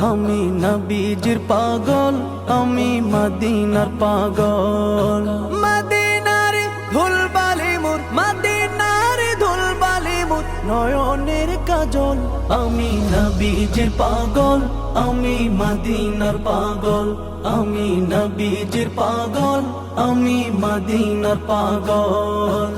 আমি নবীজির পাগল, আমি মদিনার পাগল। মদিনার ধুলবালি মোর, মদিনার ধুলবালি মোর নয়নের কাজল। আমি নবীজির পাগল, আমি মদিনার পাগল। আমি নবীজির পাগল, আমি মদিনার পাগল।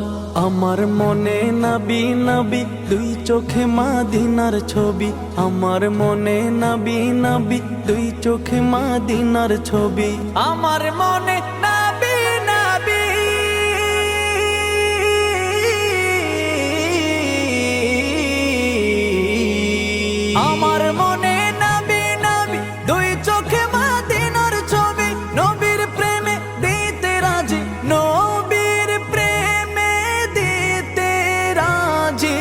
আমার মনে নবী নবী, দুই চোখে মদিনার ছবি। আমার মনে নবী নবী, দুই চোখে মদিনার ছবি। আমার মনে নবী নবী, আমার মনে নবী নবী, দুই চোখে মদিনার ছবি। নবীর প্রেমে দিতে রাজি, নবীর প্রেমে দিতে রাজি,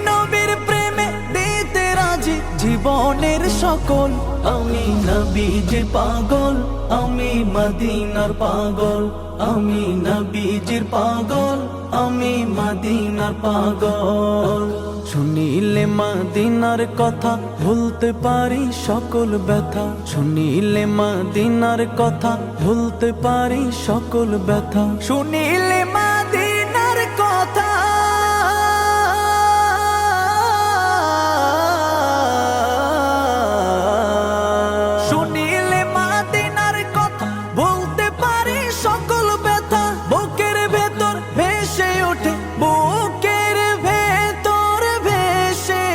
নবীর প্রেমে দিতে রাজি জীবনের সকল। আমি নবীজির পাগল, আমি মদিনার পাগল। আমি নবীজির পাগল, আমি মদিনার পাগল। শুনিলে মদিনার কথা ভুলতে পারি সকল ব্যথা। শুনিলে মদিনার কথা ভুলতে পারি সকল ব্যথা। শুনিলে মদিনার কথা, শুনিলে মদিনার কথা ভুলতে পারি সকল ব্যথা। বুকের ভেতর ভেসে ওঠে, বুকের ভেতর ভেসে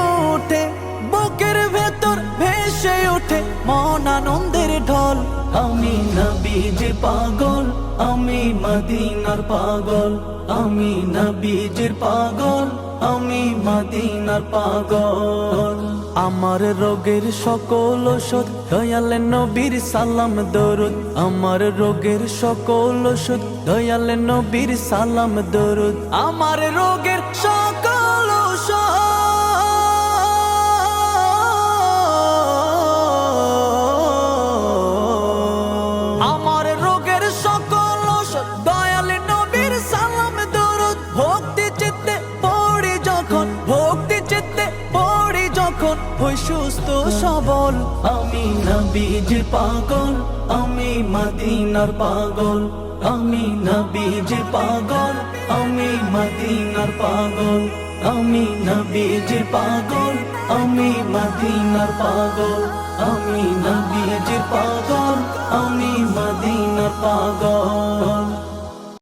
ওঠে, বুকের ভেতর ভেসে ওঠে মন আনন্দের ঢল। আমি নবীজির পাগল, আমি মদিনার পাগল। আমি নবীজির পাগল, আমি মদিনার পাগল। আমার রোগের সকল ওষুধ দয়াল নবীর সালাম দরুদ। আমার রোগের সকল ওষুধ দয়াল নবীর সালাম দরুদ। আমার রোগের সকল ওষুধ, আমার রোগের সকল ওষুধ দয়াল নবীর সালাম দরুদ। ভক্তি চিত্তে পড়ি যখন, ভক্তি চিত্তে পড়ি যখন হই সুস্থ সবল। আমি নবীজির পাগল, আমি মদিনার পাগল। আমি নবীজির পাগল, আমি মদিনার পাগল। আমি নবীজির পাগল, আমি মদিনার পাগল। আমি নবীজির পাগল, আমি মদিনার পাগল।